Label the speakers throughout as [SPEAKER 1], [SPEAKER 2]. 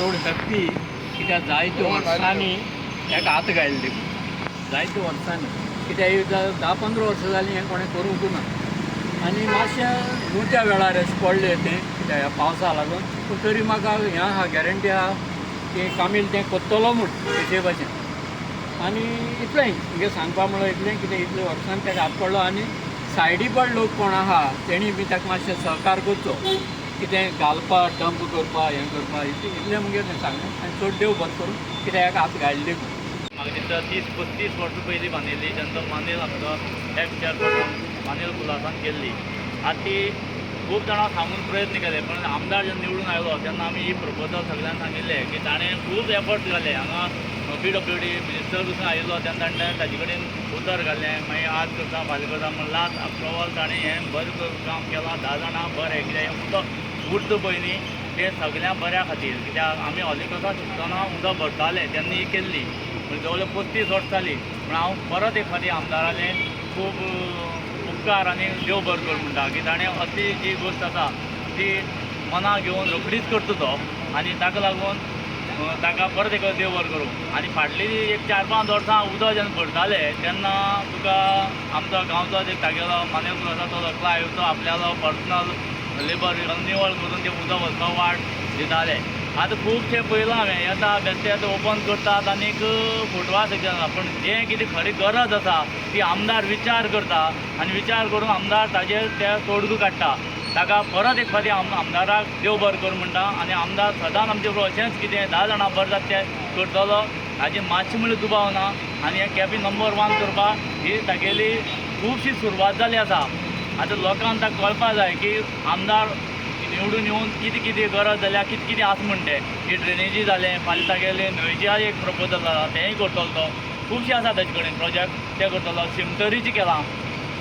[SPEAKER 1] एवढी शक्ती कित्याक जायत्यो वर्सांनी हेका हात घायल्ले जायत्यो वर्सांनी कित्याक 10-15 वर्सां जालीं हें कोणें करूंक ना आनी मातशें न्हूच्या वेळार अशें पडलें तें कित्याक ह्या पावसा लागून पूण तरी म्हाका हें आहा गॅरंटी आहा की कामील तें कोत्तलो म्हूण तेचे भाशेन आनी इतलें तुगे सांगपा म्हणल्यार इतलें कितें इतले वर्सान तेका हात पडलो आनी सायडीपड लोक कोण आहा तेणी बी ताका मातशें सहकार करचो कितें घालपाक डंप करपाक हें करपाक इतलें मुगे तें सांगलें आनी चड देव बरें करूं कित्याक हेका हात घायल्ले
[SPEAKER 2] म्हाका दिसता 30-35 वर्सां पयलीं बांदिल्ली जेन्ना मानेल आमकां एक विचार करून मानेल खुलासान केल्ली आतां ती खूब जाणां सांगून प्रयत्न केले पण आमदार जेन्ना निवडून आयलो तेन्ना आमी ही प्रपोजल सगळ्यांक सांगिल्लें की ताणें खूब एफर्ट्स घाले हांगा PWD मिनिस्टर पसून आयिल्लो तेन्ना ताणें ताजे कडेन उतर घालें मागीर आज करता फाल्यां करता म्हण लास्ट अप्रुवल ताणें हें बरें काम केलां 10 जाणां बरें कित्याक उदक उरता पळय न्ही तें सगळ्यां बऱ्या खातीर कित्याक आमी हॉलिकॉटाक शिकतना उदक भरताले तेन्ना ही केल्ली म्हणजे जवळ 35 वर्सां जालीं पूण हांव परत एक फावटी आमदारालें खूब उपकार आनी देव बरें कर म्हणटा की ताणें असली जी गोश्ट आसा ती मना घेवन रोखडीच करता तो आनी ताका लागून ताका परत एक देव बरें करूं आनी फाटलीं एक 4-5 वर्सां उदक जेन्ना भरताले तेन्ना तुका आमचो गांवचो एक तागेलो मानेल आसा तो क्लायव तो आपल्यालो पर्सनल लेबर निवळ करून तें उदक वचपाक वाट दिताले आतां खुबशे पयलां हांवें येता बेश्टे आतां ओपन करतात आनीक फुटवा सेक्शन पूण जें कितें खरी गरज आसा ती आमदार विचार करता आनी विचार करून आमदार ताजेर ते तोडगो काडटा ताका परत एक फावटी आमदाराक देव बरें कर म्हणटा आनी आमदार सदांच आमचे बरोबर अशेंच कितें 10 जाणां बरें जाता तें करतलो हाजी मातशें म्हणल्यार दुबाव ना आनी हें कॅबी नंबर 1 करपाक ही तागेली खुबशी सुरवात जाली आसा आतां लोकांक ताका कळपाक जाय की आमदार निवडून येवन कितें कितें गरज जाल्या कितें कितें आसा म्हण तें की ड्रेनेजी जालें फाल्यां तागेलें न्हंयचें एक प्रपोजल जाला तेंय करतलो तो खुबशे आसा ताजे कडेन प्रोजेक्ट ते करतलो शिमतरीचें केलां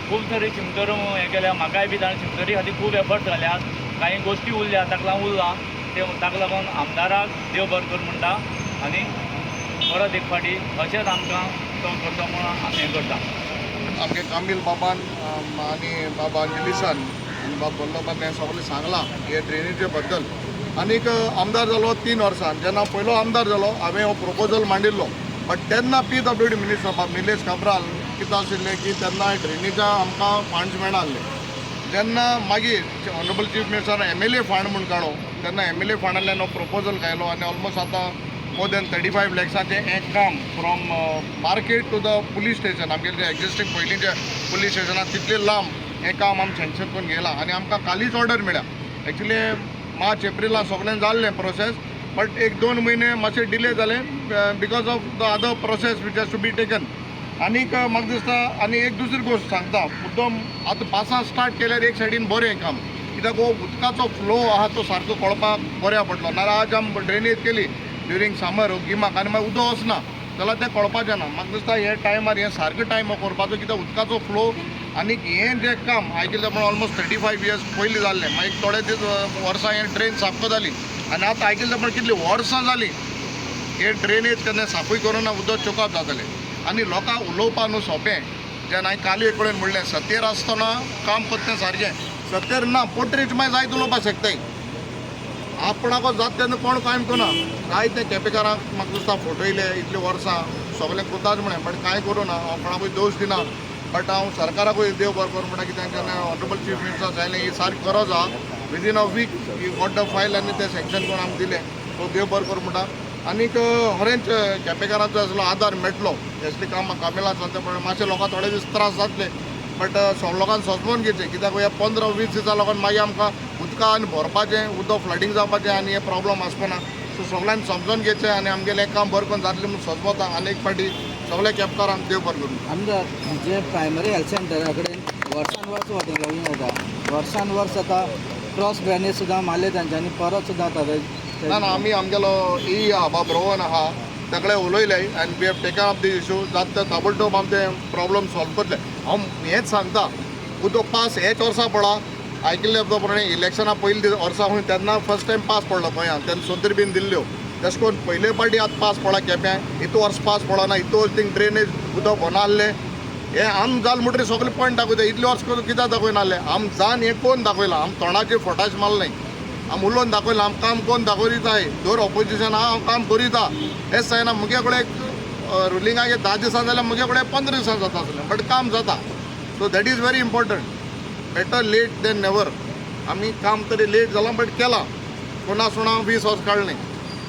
[SPEAKER 2] खूब तरी शिमतर हें केल्या म्हाकाय बी ताणें शिमतरी खातीर खूब एफर्ट घाल्यात कांय गोश्टी उरल्या ताका लागून उरला ते ताका लागून आमदाराक देव बरें कर म्हणटा आनी परत एक फावटी अशेंच आमकां तो करतो म्हणून आमी हें करता
[SPEAKER 3] आमगे कामील बाबान आनी बाबा अंजलिसान आनी बाबा वल्लभान हें सगळें सांगलां हे ड्रेनेजे बद्दल आनीक आमदार जालो 3 वर्सां जेन्ना पयलो आमदार जालो हांवें हो प्रपोजल मांडिल्लो बट तेन्ना PWD मिनिस्टर निलेश काब्राल कितें आशिल्लें की तेन्ना ड्रेनेजा आमकां फंड्स मेळनासले जेन्ना मागीर honourable chief minister MLA fund म्हूण काडलो तेन्ना MLA फंडांतल्यान हो प्रपोजल घायलो आनी ऑलमोस्ट आतां मोर देन 35 लॅक्साचें हें काम from market to the police station आमगेलें जें एक्झिस्टींग पयलींचें पुलीस स्टेशनां तितलें लांब हें काम आमी सँक्शन करून गेलां आनी आमकां कालीच ऑर्डर मेळ्ळ्या एक्चुली मार्च एप्रिलां सगळें जाल्लें प्रोसेस बट 1-2 म्हयने मातशें डिले जालें because of the other process which has to be taken आनीक म्हाका दिसता आनी एक दुसरी गोश्ट सांगता मुद्दम आतां पावसा स्टार्ट केल्यार एक सायडीन बरें काम कित्याक हो उदकाचो फ्लो आहा तो सारको कळपाक बऱ्या पडलो नाल्यार आज आमी ड्रेनेज केली ड्युरींग समर गिमाक आनी मागीर उदक वचना जाल्यार तें कळपाचें ना म्हाका दिसता हे टायमार हें सारको टायम हो करपाचो कित्याक उदकाचो फ्लो आनीक हें जें काम आयकलें म्हणून ऑलमोस्ट 35 इयर्स पयलीं जाल्लें मागीर थोडे दीस वर्सां हें ड्रेन साफ जाली आनी आतां आयकलें म्हणून कितलीं वर्सां जालीं हे ड्रेनेज केन्ना साफूय करूना उदक चोकप जातालें आनी लोकांक उलोवपा न्हू सोंपें जेन्ना हांवें काली एक कडेन म्हणलें सत्तेर आसतना काम करता सारकें सत्तेर ना पोटरेच मागीर जायत उलोवपाक शकताय आपणाको जाता तेन्ना कोण कांय करना जायते केपेकारांक म्हाका दिसता फटयले इतलीं वर्सां सगळें कोताच म्हणें बट कांय करूना हांव कोणाकूय दोश दिना बट हांव सरकाराकूय देव बरें कर म्हणटा कित्याक जेन्ना ऑनरेबल चीफ मिनिस्टर सांगलें ही सारकी गरज आहा within a week he got the file आनी तें सँक्शन करून आमकां दिलें तो देव बरें कर म्हणटा आनीक खरेंच केपेकारांचो असलो आदार मेळटलो एसली कामिलां चलता पण मातशे लोकांक थोडे दीस त्रास जातले बट लोकांक समजून घेवचें कित्याक ह्या 15-20 दिसां लागून मागीर आमकां उदका आनी भरपाचें उदक फ्लडींग जावपाचें आनी हे प्रॉब्लम आसपाना सो सगळ्यांनी समजून घेवचें आनी आमगेलें हें काम बरें करून जातलें म्हूण सजमता आनी एक फावटी सगळे केपेकारांक देव बरें करूं
[SPEAKER 4] आमदार जे प्रायमरी हेल्थ सेंटरा कडेन वर्सान वर्स वॉटर लॉगिंग जाता वर्सान वर्स आतां क्रॉस ड्रेनेज सुद्दां मारले तांच्यांनी परत सुद्दां जाता
[SPEAKER 3] ना आमी आमगेलो आहा बाब रोहन आहा ताकडे उलयले आनी we have taken up the issue जाता ताबडतोब आमी ते प्रॉब्लम सॉल्व करतले हांव हेंच सांगता उदक पास हेच वर्सा पडा आयकल्ले प्रमाणे इलेक्शना पयलीं वर्सा खंय तेन्ना फर्स्ट टायम पास पडलो गोंयांत तेन्ना सोंतरी बीन दिल्ल्यो तशें करून पयले पाटी आतां पास पडला केप्यां इतू वर्स पास पडना इतू वर्स थिंग ड्रेनेज उदक बननासलें हें आम जाल म्हणटरी सगळे पॉयंट दाखयता इतले वर्स कित्याक दाखय नासलें आम जावन हें कोण दाखयलां आम तोंडाचेर फटाश मारलें आमी उलोवन दाखयलां आमी काम कोन्न दाखयताय दर ऑपोजिशन हांव काम करिता हेंच जायना मुगे कडेन रुलिंगाक 10 दिसां जाल्यार मुगे कडेन 15 दिसां जाता आसलें बट काम जाता so that is very important better late than never आमी काम तरी लेट जालां बट केलां कोणा सुणा 20 वर्स काडलें